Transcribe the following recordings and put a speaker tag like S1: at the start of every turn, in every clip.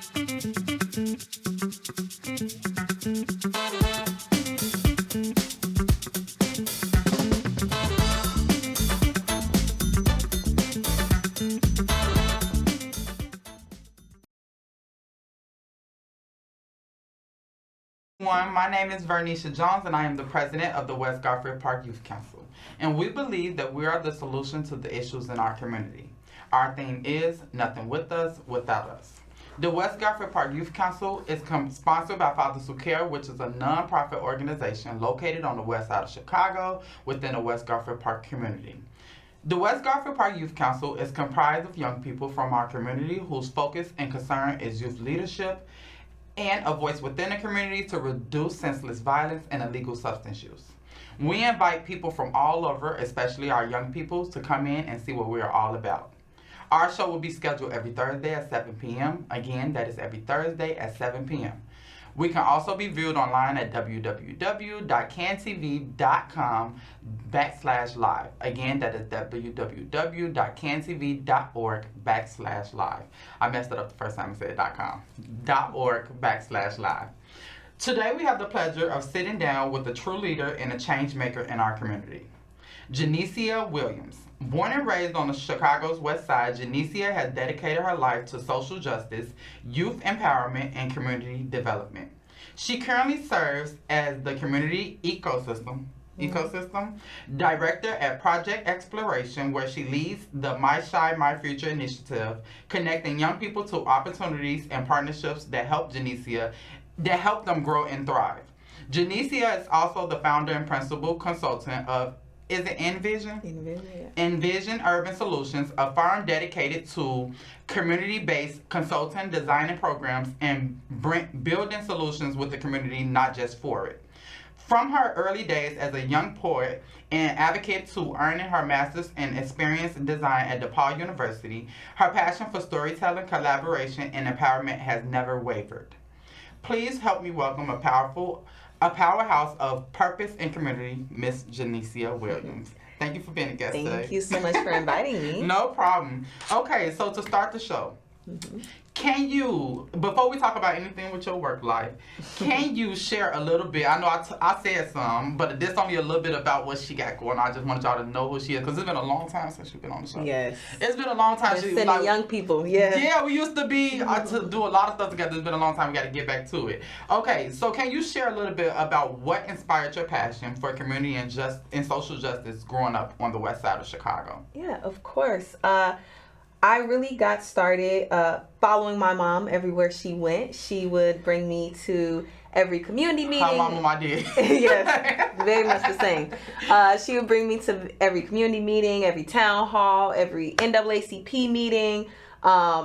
S1: My name is Vernisha Jones, and I am the president of the West Garfield Park Youth Council. And we believe that we are the solution to the issues in our community. Our theme is Nothing With Us, Without Us. The West Garfield Park Youth Council is sponsored by Fathers Who Care, which is a non-profit organization located on the west side of Chicago within the West Garfield Park community. The West Garfield Park Youth Council is comprised of young people from our community whose focus and concern is youth leadership and a voice within the community to reduce senseless violence and illegal substance use. We invite people from all over, especially our young people, to come in and see what we are all about. Our show will be scheduled every Thursday at 7 p.m. Again, that is every Thursday at 7 p.m. We can also be viewed online at www.cantv.com/live. Again, that is www.cantv.org/live. I messed it up the first time I said .com. .org/live. Today we have the pleasure of sitting down with a true leader and a change maker in our community. Jesenia Williams. Born and raised on the Chicago's West Side, Jesenia has dedicated her life to social justice, youth empowerment, and community development. She currently serves as the Community Ecosystem Director at Project Exploration, where she leads the My Shy, My Future initiative, connecting young people to opportunities and partnerships that help them grow and thrive. Jesenia is also the founder and principal consultant of Envision? Envision Urban Solutions, a firm dedicated to community-based consulting, designing programs, and building solutions with the community, not just for it. From her early days as a young poet and advocate to earning her master's in experience design at DePaul University, her passion for storytelling, collaboration, and empowerment has never wavered. Please help me welcome a powerhouse of purpose and community, Miss Jesenia Williams. Thank you for being a guest today.
S2: Thank you so much for inviting me.
S1: No problem. Okay, so to start the show, can you, before we talk about anything with your work life, can you share a little bit? I know I said some, but this only a little bit about what she got going on. I just wanted y'all to know who she is, because it's been a long time since she's been on the show.
S2: Yes.
S1: It's been a long time.
S2: Sending young people, yeah.
S1: Yeah, we used to be, to do a lot of stuff together. It's been a long time. We got to get back to it. Okay, so can you share a little bit about what inspired your passion for community and social justice growing up on the west side of Chicago?
S2: Yeah, of course. I really got started following my mom everywhere she went. She would bring me to every community meeting.
S1: How my mom did.
S2: Yes, very much the same. She would bring me to every community meeting, every town hall, every NAACP meeting.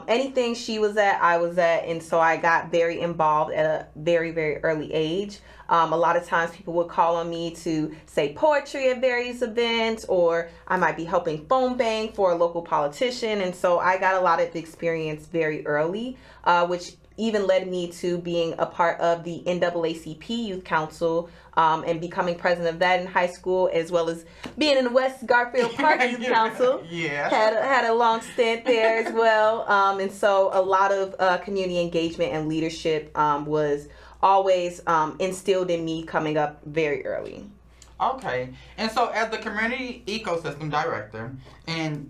S2: Anything she was at, I was at. And so I got very involved at a very, very early age. A lot of times people would call on me to say poetry at various events, or I might be helping phone bang for a local politician. And so I got a lot of experience very early, which even led me to being a part of the NAACP Youth Council and becoming president of that in high school, as well as being in the West Garfield Park Youth Council.
S1: Yeah.
S2: Had a long stint there as well. And so a lot of community engagement and leadership was always instilled in me coming up very early.
S1: Okay. And so as the Community Ecosystem Director, and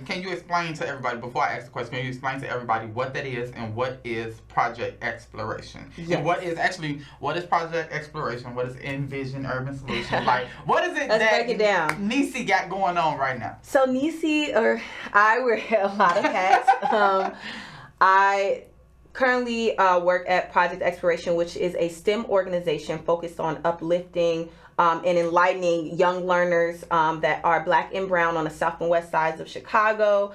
S1: can you explain to everybody, before I ask the question, can you explain to everybody what that is and what is Project Exploration?
S2: Yes.
S1: And what is Project Exploration? What is Envision Urban Solutions? What is it
S2: Let's
S1: that
S2: break it down.
S1: Nisi got going on right now?
S2: So Nisi, or I wear a lot of hats. I currently work at Project Exploration, which is a STEM organization focused on uplifting and enlightening young learners that are Black and brown on the south and west sides of Chicago.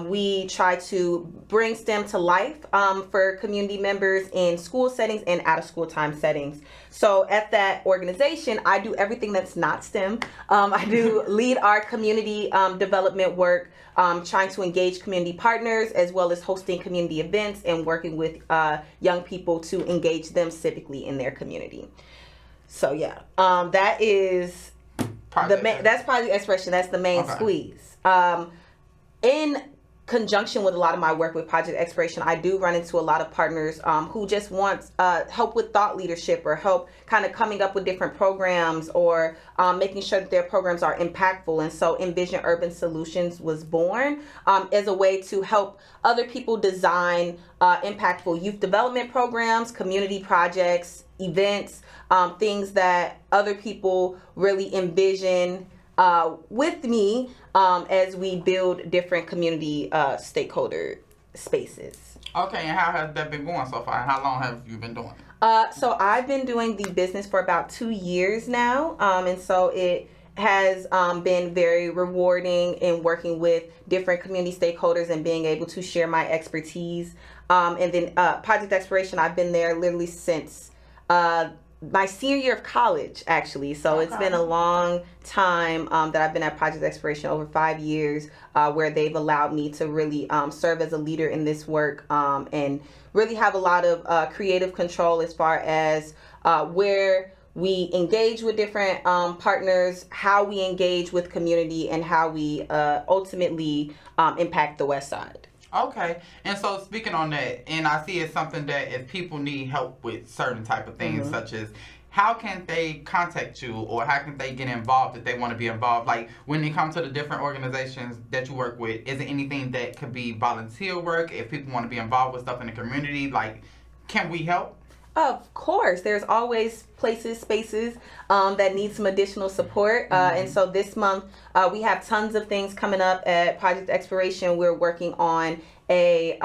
S2: We try to bring STEM to life for community members in school settings and out of school time settings. So at that organization, I do everything that's not STEM. I do lead our community development work, trying to engage community partners, as well as hosting community events and working with young people to engage them civically in their community. So yeah, that is that's Project Exploration. That's the main squeeze. In conjunction with a lot of my work with project exploration, I do run into a lot of partners who just want help with thought leadership or help kind of coming up with different programs or making sure that their programs are impactful. And so Envision Urban Solutions was born as a way to help other people design impactful youth development programs, community projects, events, things that other people really envision with me as we build different community stakeholder spaces.
S1: Okay, and how has that been going so far? How long have you been doing it?
S2: So I've been doing the business for about 2 years now, and so it has been very rewarding in working with different community stakeholders and being able to share my expertise. And then Project Exploration, I've been there literally since my senior year of college, actually. So It's been a long time that I've been at Project Exploration, over 5 years, where they've allowed me to really serve as a leader in this work and really have a lot of creative control as far as where we engage with different partners, how we engage with community, and how we ultimately impact the West Side.
S1: Okay, and so speaking on that, and I see it's something that if people need help with certain type of things, such as how can they contact you or how can they get involved if they want to be involved? Like when they come to the different organizations that you work with, is it anything that could be volunteer work? If people want to be involved with stuff in the community, like can we help?
S2: Of course, there's always places, spaces that need some additional support. And so this month, we have tons of things coming up at Project Exploration. We're working on a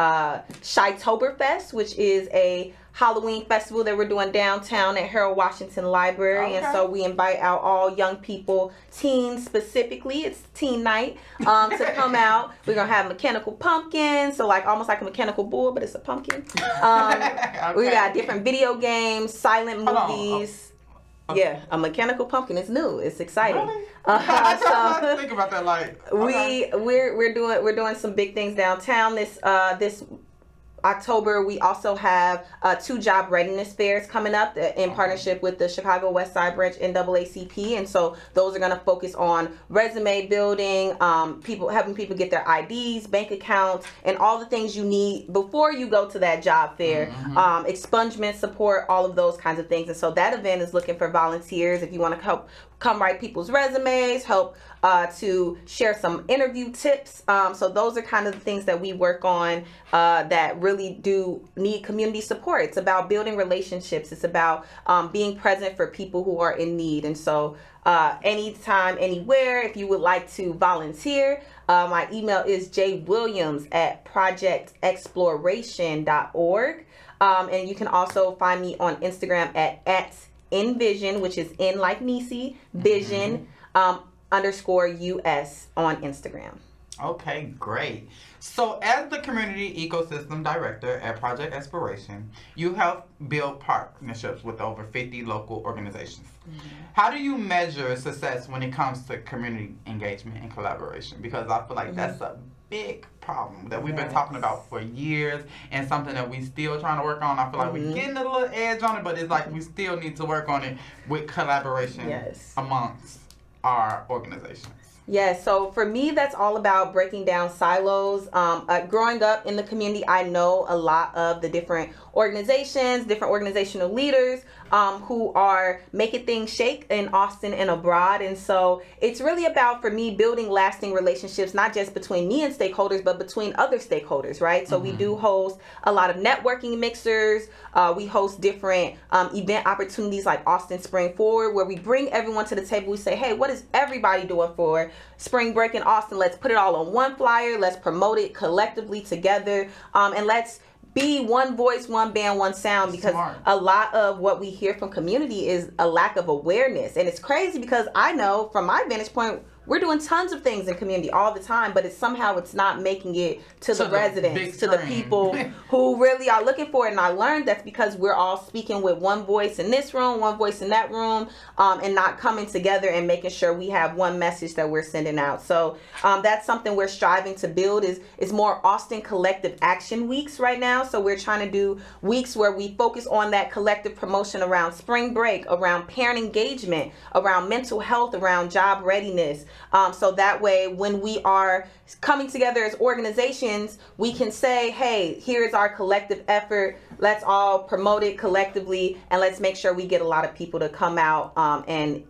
S2: Shytoberfest, which is a Halloween festival that we're doing downtown at Harold Washington Library.
S1: Okay.
S2: And so we invite out all young people, teens specifically, it's teen night, to come out. We're going to have mechanical pumpkins, so like almost like a mechanical bull, but it's a pumpkin.
S1: Okay.
S2: We got different video games, silent movies. Yeah, a mechanical pumpkin is new. It's exciting.
S1: Really?
S2: So
S1: Think about that, like okay.
S2: we're doing some big things downtown this October. We also have 2 job readiness fairs coming up in partnership with the Chicago West Side Branch NAACP, and so those are going to focus on resume building, helping people get their IDs, bank accounts, and all the things you need before you go to that job fair. Expungement support, all of those kinds of things. And so that event is looking for volunteers if you want to help come write people's resumes, help to share some interview tips. So those are kind of the things that we work on that really do need community support. It's about building relationships. It's about being present for people who are in need. And so anytime, anywhere, if you would like to volunteer, my email is jwilliams@projectexploration.org. And you can also find me on Instagram at Envision, which is N like Nisi, Vision, _US on Instagram.
S1: Okay, great. So as the Community Ecosystem Director at Project Exploration, you help build partnerships with over 50 local organizations. How do you measure success when it comes to community engagement and collaboration? Because I feel like that's a big problem that we've been talking about for years and something that we still trying to work on. I feel like we're getting a little edge on it, but it's like we still need to work on it with collaboration amongst our organizations.
S2: Yes, so for me, that's all about breaking down silos. Growing up in the community, I know a lot of the different organizations, different organizational leaders who are making things shake in Austin and abroad. And so it's really about, for me, building lasting relationships, not just between me and stakeholders, but between other stakeholders, right? So we do host a lot of networking mixers. We host different event opportunities like Austin Spring Forward, where we bring everyone to the table. We say, hey, what is everybody doing for spring break in Austin? Let's put it all on one flyer. Let's promote it collectively together. And let's be one voice, one band, one sound, because a lot of what we hear from community is a lack of awareness. And it's crazy because I know from my vantage point, we're doing tons of things in community all the time, but it's not making it to the residents, to the people who really are looking for it. And I learned that's because we're all speaking with one voice in this room, one voice in that room, and not coming together and making sure we have one message that we're sending out. So that's something we're striving to build is more Austin Collective Action Weeks right now. So we're trying to do weeks where we focus on that collective promotion around spring break, around parent engagement, around mental health, around job readiness, So that way, when we are coming together as organizations, we can say, hey, here's our collective effort. Let's all promote it collectively, and let's make sure we get a lot of people to come out and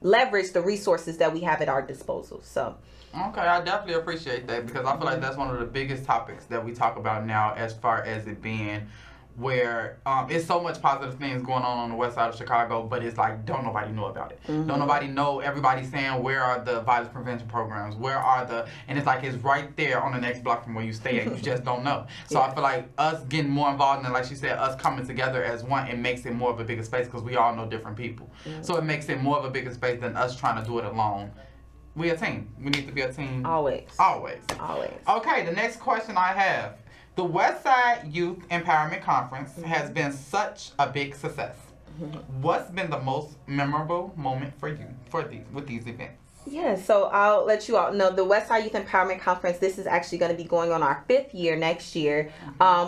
S2: leverage the resources that we have at our disposal. So.
S1: Okay, I definitely appreciate that, because I feel like that's one of the biggest topics that we talk about now, as far as it being where it's so much positive things going on the west side of Chicago, but it's like don't nobody know about it. Don't nobody know. Everybody's saying, where are the violence prevention programs? Where are the, and it's like it's right there on the next block from where you stay at. You just don't know. So I feel like us getting more involved, and like she said, us coming together as one, it makes it more of a bigger space, because we all know different people. So it makes it more of a bigger space than us trying to do it alone. We a team. We need to be a team.
S2: Always.
S1: Okay, the next question I have. The Westside Youth Empowerment Conference has been such a big success. What's been the most memorable moment for you with these events?
S2: Yeah, so I'll let you all know the Westside Youth Empowerment Conference. This is actually going to be going on our 5th year next year.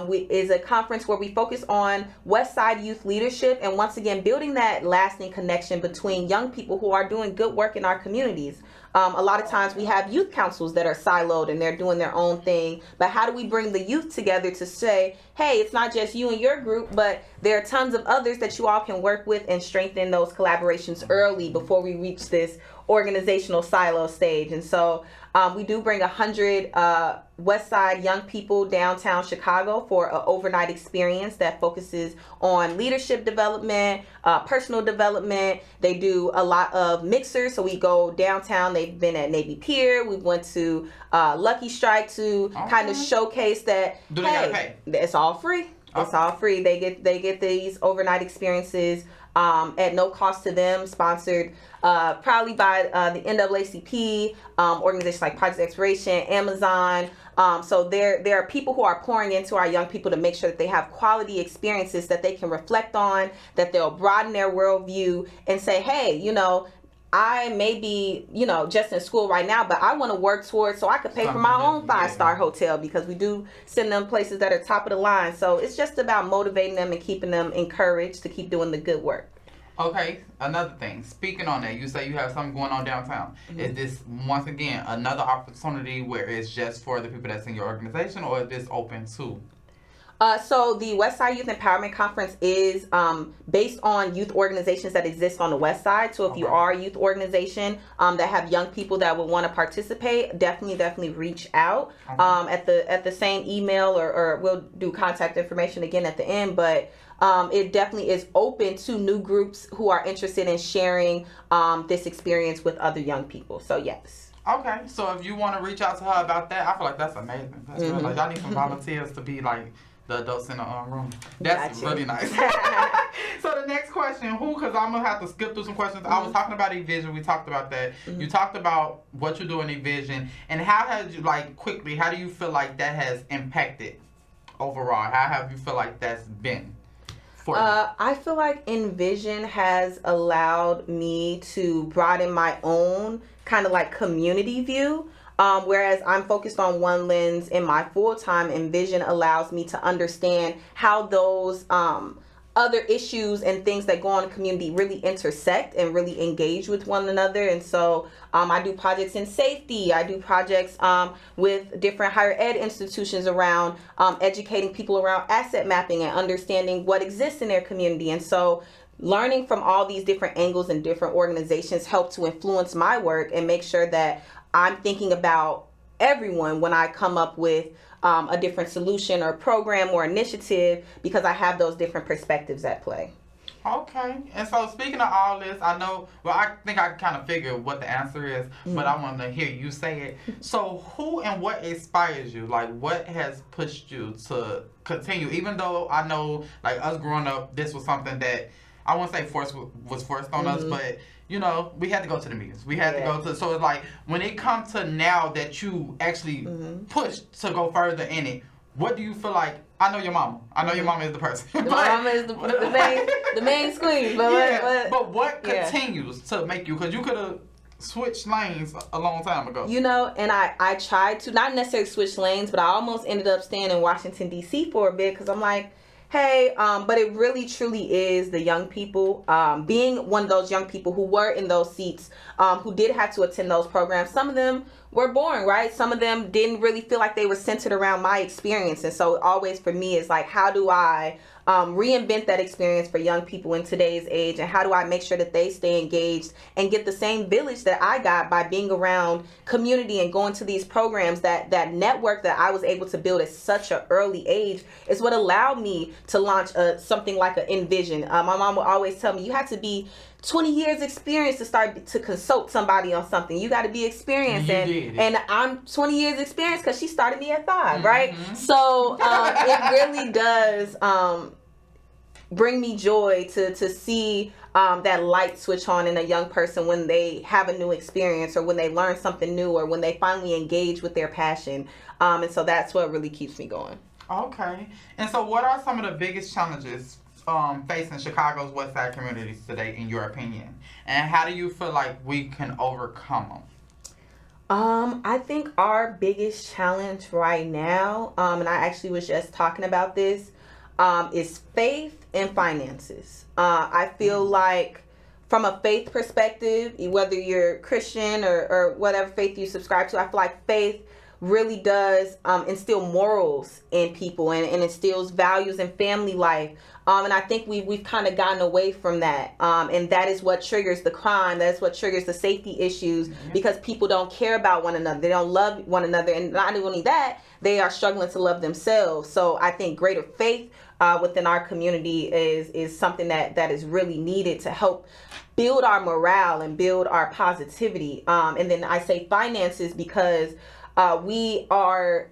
S2: Is a conference where we focus on Westside youth leadership, and once again building that lasting connection between young people who are doing good work in our communities. A lot of times we have youth councils that are siloed and they're doing their own thing. But how do we bring the youth together to say, hey, it's not just you and your group, but there are tons of others that you all can work with and strengthen those collaborations early before we reach this organizational silo stage. And so we do bring 100 West Side young people downtown Chicago for an overnight experience that focuses on leadership development, personal development. They do a lot of mixers, so we go downtown. They've been at Navy Pier. We went to Lucky Strike to kind of showcase that.
S1: Do they gotta pay?
S2: It's all free. It's all free. They get these overnight experiences at no cost to them, sponsored probably by the NAACP, organizations like Project Exploration, Amazon. So there are people who are pouring into our young people to make sure that they have quality experiences that they can reflect on, that they'll broaden their worldview and say, hey, I may be, just in school right now, but I want to work towards so I could pay for my own 5-star hotel, because we do send them places that are top of the line. So it's just about motivating them and keeping them encouraged to keep doing the good work.
S1: Okay, another thing. Speaking on that, you say you have something going on downtown. Is this, once again, another opportunity where it's just for the people that's in your organization, or is this open too?
S2: So the Westside Youth Empowerment Conference is based on youth organizations that exist on the West Side. So if you are a youth organization that have young people that would want to participate, definitely reach out at the same email, or we'll do contact information again at the end. But it definitely is open to new groups who are interested in sharing this experience with other young people. So yes.
S1: Okay, so if you want to reach out to her about that, I feel like that's amazing. That's really, like, y'all need some volunteers to be like the adults in the room. That's really nice. So the next question, because I'm going to have to skip through some questions. I was talking about eVision. We talked about that. You talked about what you do in eVision. And how has you, quickly, how do you feel like that has impacted overall? How have you feel like that's been for you?
S2: I feel like eVision has allowed me to broaden my own kind of community view. Whereas I'm focused on one lens in my full-time, eVision allows me to understand how those other issues and things that go on in the community really intersect and really engage with one another. And so I do projects in safety. I do projects with different higher ed institutions around educating people around asset mapping and understanding what exists in their community. And so learning from all these different angles and different organizations help to influence my work and make sure that I'm thinking about everyone when I come up with a different solution or program or initiative, because I have those different perspectives at play.
S1: Okay. And so speaking of all this, I think I kind of figured what the answer is, but I want to hear you say it. So who and what inspires you? What has pushed you to continue? Even though I know, us growing up, this was something that I won't say was forced on us, but we had to go to the meetings. We had to go to, so it's like, when it comes to now that you actually pushed to go further in it, what do you feel like? I know your mama. I know your mama is the person.
S2: My mama is the main squeeze.
S1: But what continues to make you, because you could have switched lanes a long time ago.
S2: And I tried to, not necessarily switch lanes, but I almost ended up staying in Washington, D.C. for a bit, because I'm like, hey, but it really truly is the young people, being one of those young people who were in those seats, who did have to attend those programs. Some of them were boring, right? Some of them didn't really feel like they were centered around my experience. And so always for me is like, how do I reinvent that experience for young people in today's age, and how do I make sure that they stay engaged and get the same village that I got by being around community and going to these programs. That network that I was able to build at such an early age is what allowed me to launch something like an Envision. My mom would always tell me, you have to be 20 years experience to start to consult somebody on something. You got to be experienced. And I'm 20 years experience because she started me at 5, right? So it really does bring me joy to see that light switch on in a young person when they have a new experience, or when they learn something new, or when they finally engage with their passion. And so that's what really keeps me going.
S1: Okay. And so what are some of the biggest challenges facing Chicago's West Side communities today, in your opinion? And how do you feel like we can overcome them?
S2: I think our biggest challenge right now, and I actually was just talking about this, is faith and finances. I feel like from a faith perspective, whether you're Christian or whatever faith you subscribe to, I feel like faith really does instill morals in people, and instills values in family life. And I think we've kind of gotten away from that. And that is what triggers the crime. That's what triggers the safety issues, because people don't care about one another. They don't love one another. And not only that, they are struggling to love themselves. So I think greater faith within our community is something that is really needed to help build our morale and build our positivity. And then I say finances because we are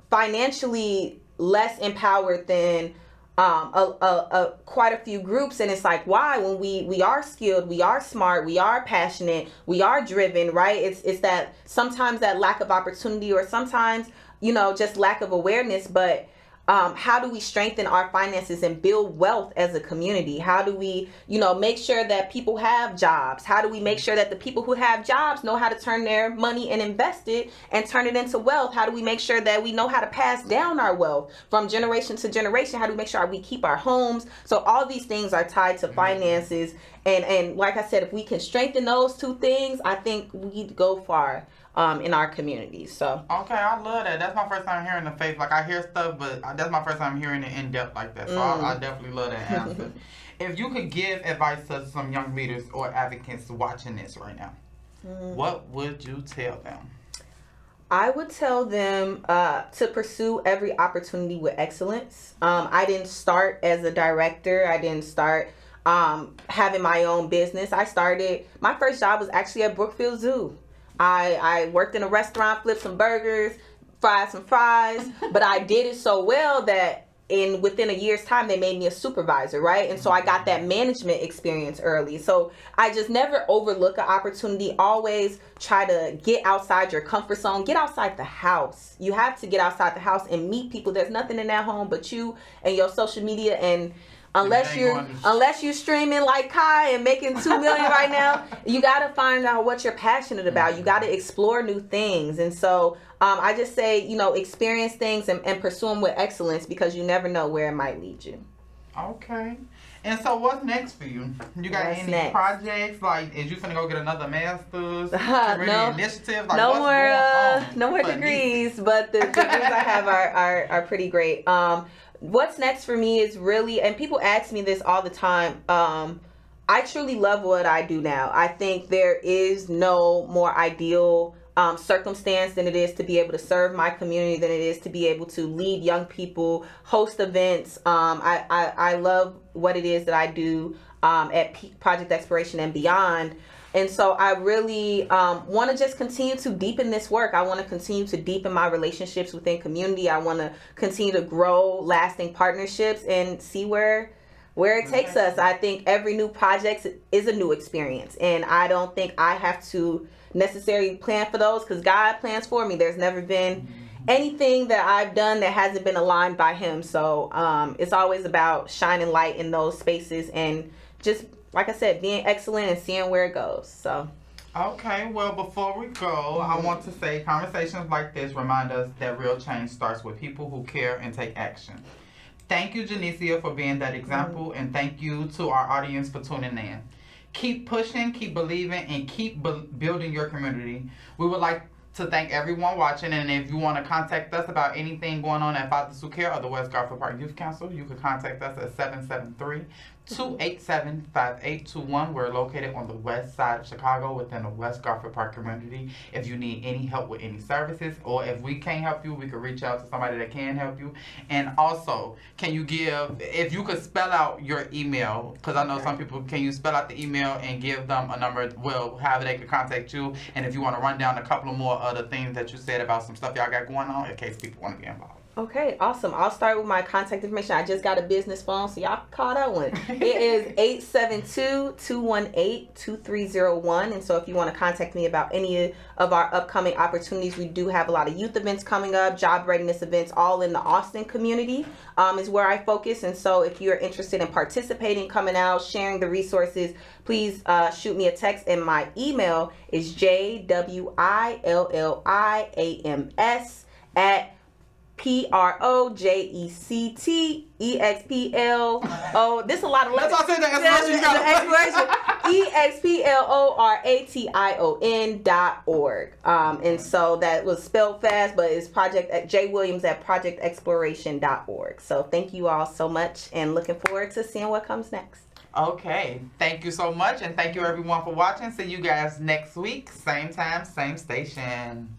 S2: financially less empowered than quite a few groups. And it's like, why? When we are skilled, we are smart, we are passionate, we are driven, right? It's that sometimes that lack of opportunity, or sometimes, just lack of awareness. But how do we strengthen our finances and build wealth as a community? How do we, make sure that people have jobs? How do we make sure that the people who have jobs know how to turn their money and invest it and turn it into wealth? How do we make sure that we know how to pass down our wealth from generation to generation? How do we make sure we keep our homes? So all these things are tied to finances. And like I said, if we can strengthen those two things, I think we'd go far in our communities. So
S1: okay, I love that. That's my first time hearing the faith. Like, I hear stuff, but that's my first time hearing it in depth like that. So I definitely love that answer. If you could give advice to some young leaders or advocates watching this right now, what would you tell them?
S2: I would tell them to pursue every opportunity with excellence. I didn't start as a director. I didn't start having my own business. My first job was actually at Brookfield Zoo. I worked in a restaurant, flipped some burgers, fried some fries, but I did it so well that within a year's time, they made me a supervisor, right? And so I got that management experience early. So I just never overlook an opportunity. Always try to get outside your comfort zone. Get outside the house. You have to get outside the house and meet people. There's nothing in that home but you and your social media. And unless you're streaming like Kai and making $2 million right now, you got to find out what you're passionate about. You got to explore new things. And so I just say, experience things and pursue them with excellence, because you never know where it might lead you.
S1: Okay. And so what's next for you? You got any projects? Like, is you finna go get another master's?
S2: No
S1: initiative? Like,
S2: no more degrees, but the degrees I have are pretty great. What's next for me is really, and people ask me this all the time, I truly love what I do now. I think there is no more ideal circumstance than it is to be able to serve my community, than it is to be able to lead young people, host events. I love what it is that I do at Project Exploration and beyond. And so I really want to just continue to deepen this work. I want to continue to deepen my relationships within community. I want to continue to grow lasting partnerships and see where it takes us. I think every new project is a new experience. And I don't think I have to necessarily plan for those, because God plans for me. There's never been anything that I've done that hasn't been aligned by Him. So it's always about shining light in those spaces and just, like I said, being excellent and seeing where it goes. So.
S1: Okay, well, before we go, I want to say conversations like this remind us that real change starts with people who care and take action. Thank you, Jesenia, for being that example, and thank you to our audience for tuning in. Keep pushing, keep believing, and keep building your community. We would like to thank everyone watching, and if you want to contact us about anything going on at Fathers Who Care or the West Garfield Park Youth Council, you can contact us at 773-287-5821. We're located on the west side of Chicago within the West Garfield Park community. If you need any help with any services, or if we can't help you, we can reach out to somebody that can help you. And also, can you if you could spell out your email, because I know some people, can you spell out the email and give them a number, however they can contact you, and if you want to run down a couple of more other things that you said about some stuff y'all got going on, in case people want to get involved.
S2: Okay, awesome. I'll start with my contact information. I just got a business phone, so y'all call that one. It is 872-218-2301. And so if you want to contact me about any of our upcoming opportunities, we do have a lot of youth events coming up, job readiness events, all in the Austin community is where I focus. And so if you're interested in participating, coming out, sharing the resources, please shoot me a text. And my email is PROJECTEXPLO. This is a lot of letters.
S1: That's all I said. The
S2: expiration. EXPLORATION.org. And so that was spelled fast, but it's J Williams at projectexploration.org. So thank you all so much, and looking forward to seeing what comes next.
S1: Okay, thank you so much, and thank you everyone for watching. See you guys next week, same time, same station.